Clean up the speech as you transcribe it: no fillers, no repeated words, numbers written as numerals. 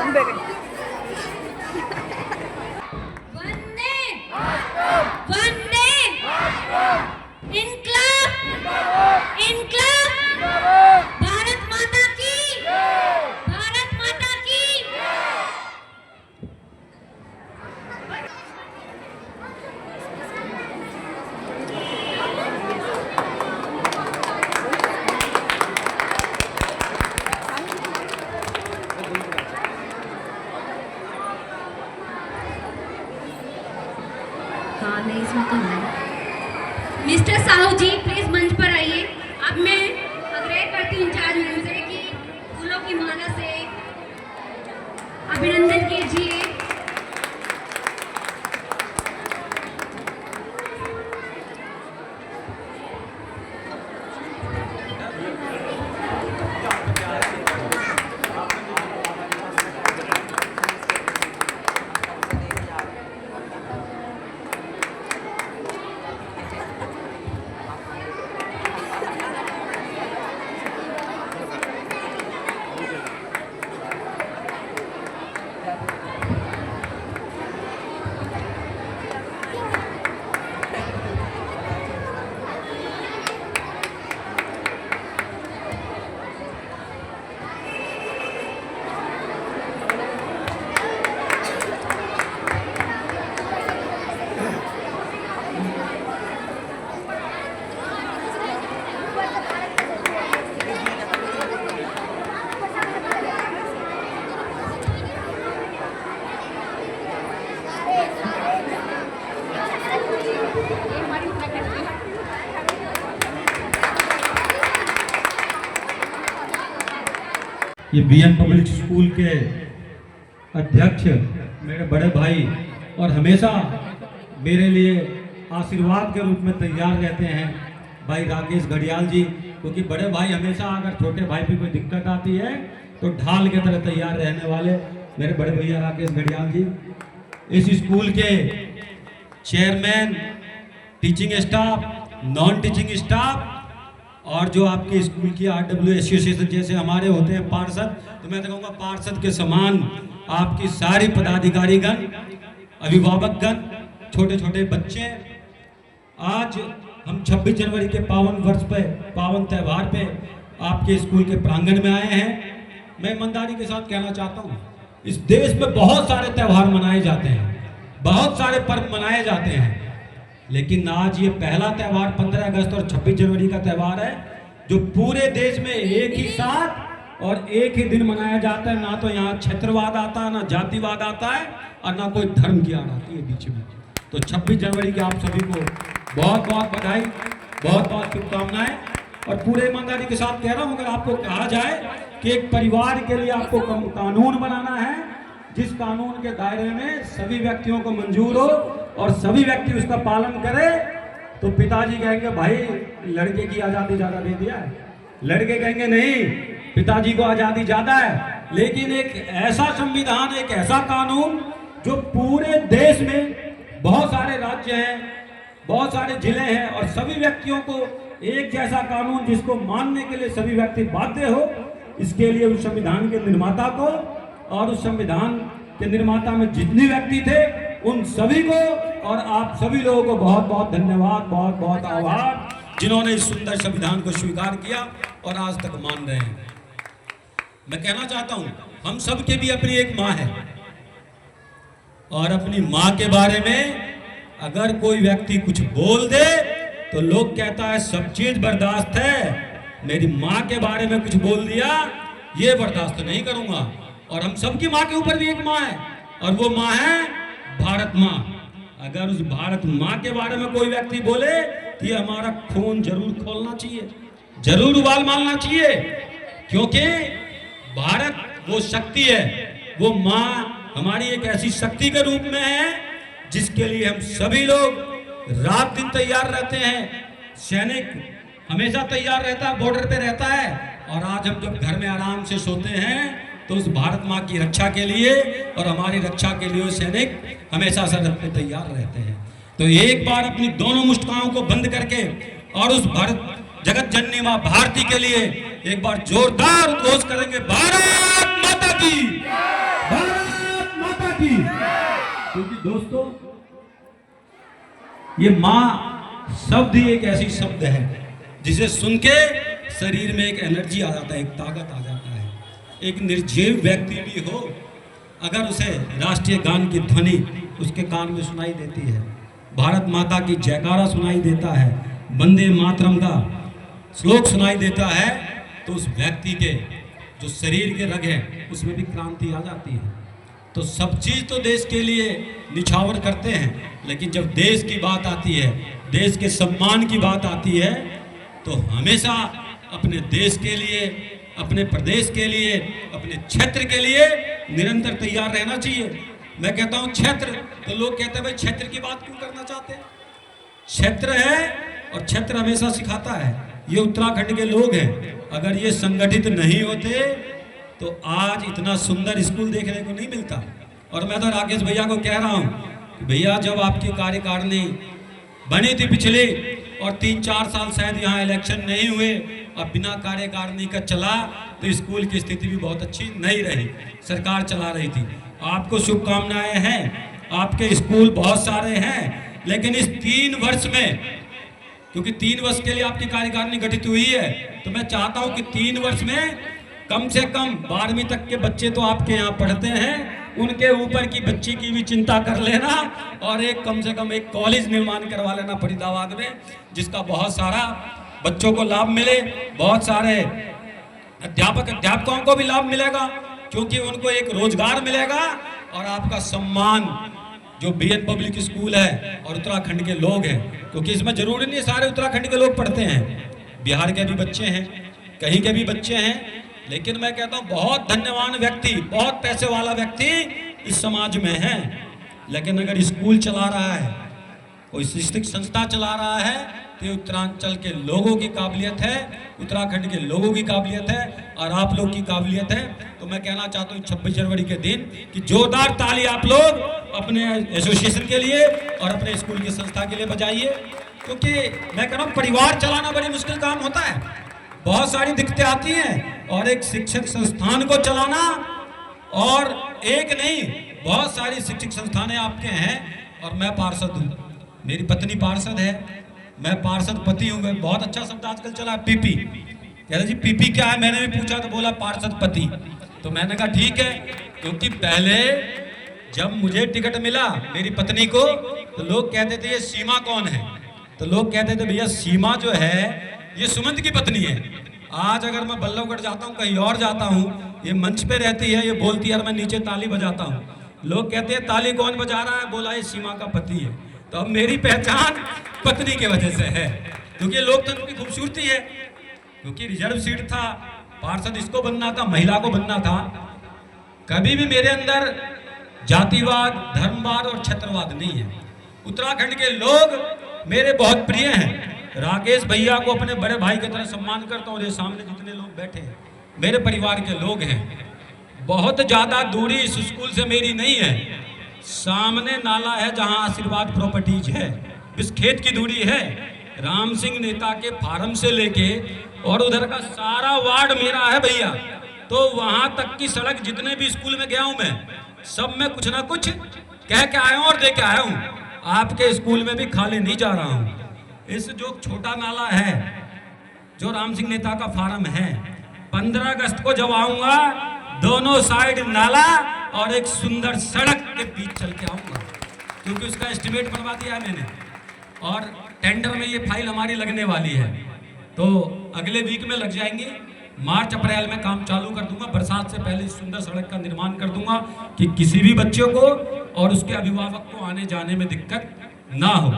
वंदे वंदे इनकलाब इनकलाब भारत माता की भारत माता की। हाँ नहीं इसमें तो है। मिस्टर साहू जी प्लीज मंच पर आइए। अब मैं आग्रह करती हूँ इंचार्ज मैडम से कि फूलों की माला से अभिनंदन कीजिए। ये बीएन पब्लिक स्कूल के अध्यक्ष मेरे बड़े भाई और हमेशा मेरे लिए आशीर्वाद के रूप में तैयार रहते हैं भाई राकेश घड़ियाल जी, क्योंकि बड़े भाई हमेशा अगर छोटे भाई पे कोई दिक्कत आती है तो ढाल के तरह तैयार रहने वाले मेरे बड़े भैया राकेश घड़ियाल जी। इस स्कूल के chairman, teaching staff, non teaching staff और जो आपके स्कूल की RW एसोसिएशन जैसे हमारे होते हैं पार्षद, तो मैं तो कहूँगा पार्षद के समान आपकी सारी पदाधिकारीगण, अभिभावकगण, छोटे छोटे बच्चे, आज हम 26 जनवरी के पावन वर्ष पे, पावन त्यौहार पे आपके स्कूल के प्रांगण में आए हैं। मैं ईमानदारी के साथ कहना चाहता हूँ, इस देश में बहुत सारे त्यौहार मनाए जाते हैं, बहुत सारे पर्व मनाए जाते हैं, लेकिन आज ये पहला त्यौहार 15 अगस्त और 26 जनवरी का त्यौहार है जो पूरे देश में एक ही साथ और एक ही दिन मनाया जाता है। ना तो यहाँ क्षेत्रवाद आता है, ना जातिवाद आता है और ना कोई धर्म की आड़ आती है बीच में। तो 26 जनवरी की आप सभी को बहुत बहुत बधाई, बहुत बहुत शुभकामनाएं। और पूरे ईमानदारी के साथ कह रहा हूँ, अगर आपको कहा जाए कि एक परिवार के लिए आपको कानून बनाना है जिस कानून के दायरे में सभी व्यक्तियों को मंजूर हो और सभी व्यक्ति उसका पालन करे, तो पिताजी कहेंगे भाई लड़के की आजादी ज्यादा दे दिया है, लड़के कहेंगे नहीं पिताजी को आजादी ज्यादा है। लेकिन एक ऐसा संविधान, एक ऐसा कानून जो पूरे देश में बहुत सारे राज्य हैं, बहुत सारे जिले हैं और सभी व्यक्तियों को एक जैसा कानून जिसको मानने के लिए सभी व्यक्ति बाध्य हो, इसके लिए उस संविधान के निर्माता को और उस संविधान के निर्माता में जितने व्यक्ति थे उन सभी को और आप सभी लोगों को बहुत बहुत धन्यवाद, बहुत बहुत आभार, जिन्होंने इस सुंदर संविधान को स्वीकार किया और आज तक मान रहे हैं। मैं कहना चाहता हूं, हम सब के भी अपनी एक माँ है और अपनी माँ के बारे में अगर कोई व्यक्ति कुछ बोल दे तो लोग कहता है सब चीज बर्दाश्त है, मेरी माँ के बारे में कुछ बोल दिया ये बर्दाश्त नहीं करूंगा। और हम सबकी माँ के ऊपर भी एक माँ है और वो माँ है भारत माँ। अगर उस भारत माँ के बारे में कोई व्यक्ति बोले तो ये हमारा खून जरूर खोलना चाहिए, जरूर उबाल मारना चाहिए, क्योंकि भारत वो शक्ति है, वो माँ हमारी एक ऐसी शक्ति के रूप में है जिसके लिए हम सभी लोग रात दिन तैयार रहते हैं। सैनिक हमेशा तैयार रहता है, बॉर्डर पे रहता है, और आज हम जब घर में आराम से सोते हैं तो उस भारत माँ की रक्षा के लिए और हमारी रक्षा के लिए सैनिक हमेशा सरहद पे तैयार रहते हैं। तो एक बार अपनी दोनों मुस्कानों को बंद करके और उस भारत जगत जननी माँ भारती के लिए एक बार जोरदार उद्घोष करेंगे, भारत माता की। ये माँ शब्द ही एक ऐसी शब्द है जिसे सुन के शरीर में एक एनर्जी आ जाता है, एक ताकत आ जाता है। एक निर्जीव व्यक्ति भी हो, अगर उसे राष्ट्रीय गान की ध्वनि उसके कान में सुनाई देती है, भारत माता की जयकारा सुनाई देता है, वंदे मातरम का श्लोक सुनाई देता है, तो उस व्यक्ति के जो शरीर के रग हैं उसमें भी क्रांति आ जाती है। तो सब चीज़ तो देश के लिए निछावर करते हैं, लेकिन जब देश की बात आती है, देश के सम्मान की बात आती है, तो हमेशा अपने देश के लिए, अपने प्रदेश के लिए, अपने क्षेत्र के लिए निरंतर तैयार रहना चाहिए। मैं कहता हूँ क्षेत्र, तो लोग कहते हैं भाई क्षेत्र की बात क्यों करना चाहते हैं? क्षेत्र है और क्षेत्र हमेशा सिखाता है। ये उत्तराखंड के लोग हैं, अगर ये संगठित नहीं होते तो आज इतना सुंदर स्कूल देखने को नहीं मिलता। और मैं तो राकेश भैया को कह रहा हूँ कि भैया जब आपकी कार्यकारिणी बनी थी पिछली और 3-4 साल शायद यहाँ इलेक्शन नहीं हुए और बिना कार्यकारिणी का चला, तो स्कूल की स्थिति भी बहुत अच्छी नहीं रही, सरकार चला रही थी। आपको शुभकामनाएं हैं, आपके स्कूल बहुत सारे हैं, लेकिन इस 3 वर्ष में, क्योंकि 3 वर्ष के लिए आपकी कार्यकारिणी गठित हुई है, तो मैं चाहता हूं कि 3 वर्ष में कम से कम 12वीं तक के बच्चे तो आपके यहाँ पढ़ते हैं, उनके ऊपर की बच्ची की भी चिंता कर लेना और एक कम से कम एक कॉलेज निर्माण करवा लेना फरीदाबाद में, जिसका बहुत सारा बच्चों को लाभ मिले, बहुत सारे अध्यापकों को भी लाभ मिलेगा, क्योंकि उनको एक रोजगार मिलेगा और आपका सम्मान जो बीएन पब्लिक स्कूल है और उत्तराखंड के लोग हैं, क्योंकि इसमें जरूरी नहीं सारे उत्तराखंड के लोग पढ़ते हैं, बिहार के भी बच्चे हैं, कहीं के भी बच्चे हैं, लेकिन मैं कहता हूँ बहुत धन्यवान व्यक्ति, बहुत पैसे वाला व्यक्ति इस समाज में है, लेकिन अगर स्कूल चला रहा है, कोई शैक्षणिक संस्था चला रहा है, तो ये उत्तरांचल के लोगों की काबिलियत है, उत्तराखंड के लोगों की काबिलियत है और आप लोग की काबिलियत है। तो मैं कहना चाहता हूँ 26 जनवरी के दिन कि जोरदार ताली आप लोग अपने एसोसिएशन के लिए और अपने स्कूल की संस्था के लिए बजाइए, क्योंकि मैं कह रहा हूँ परिवार चलाना बड़ी मुश्किल काम होता है, बहुत सारी दिक्कतें आती हैं, और एक शिक्षक संस्थान को चलाना, और एक नहीं बहुत सारी शिक्षक संस्थानें आपके हैं, और मैं पार्षद हूँ, मेरी पत्नी पार्षद है, मैं पार्षद पति हूँ। बहुत अच्छा शब्द आजकल चला है पीपी, कह रहे जी पीपी क्या है, मैंने भी पूछा तो बोला पार्षद पति, तो मैंने कहा ठीक है, क्योंकि पहले जब मुझे टिकट मिला मेरी पत्नी को, तो लोग कहते थे ये सीमा कौन है, तो लोग कहते थे भैया सीमा जो है ये सुमंत की पत्नी है। आज अगर मैं बल्लभगढ़ जाता हूँ, कहीं और जाता हूँ, ये मंच पे रहती है, ये बोलती है और मैं नीचे ताली बजाता हूँ, लोग कहते हैं ताली कौन बजा रहा है, बोला ये सीमा का पति है। तो अब मेरी पहचान पत्नी के वजह से है, क्योंकि लोकतंत्र की खूबसूरती है, क्योंकि रिजर्व सीट था, पार्षद इसको बनना था, महिला को बनना था। कभी भी मेरे अंदर जातिवाद, धर्मवाद और क्षेत्रवाद नहीं है। उत्तराखंड के लोग मेरे बहुत प्रिय हैं, राकेश भैया को अपने बड़े भाई की तरह सम्मान करता हूँ, सामने जितने लोग बैठे हैं मेरे परिवार के लोग हैं। बहुत ज़्यादा दूरी इस स्कूल से मेरी नहीं है, सामने नाला है जहाँ आशीर्वाद प्रॉपर्टीज है, इस खेत की दूरी है, राम सिंह नेता के फार्म से लेके और उधर का सारा वार्ड मेरा है भैया। तो वहाँ तक की सड़क जितने भी स्कूल में गया हूँ मैं, सब में कुछ ना कुछ कह के आया हूँ और दे के आया हूँ। आपके स्कूल में भी खाली नहीं जा रहा हूँ। इस जो छोटा नाला है जो राम सिंह नेता का फार्म है, 15 अगस्त को जब आऊँगा, दोनों साइड नाला और एक सुंदर सड़क के बीच चल के आऊँगा, क्योंकि उसका एस्टिमेट बनवा दिया है मैंने, और टेंडर में ये फाइल हमारी लगने वाली है, तो अगले वीक में लग जाएंगे। मार्च अप्रैल में काम चालू कर दूंगा, बरसात से पहले इस सुंदर सड़क का निर्माण कर दूंगा कि किसी भी बच्चे को और उसके अभिभावक को आने जाने में दिक्कत ना हो।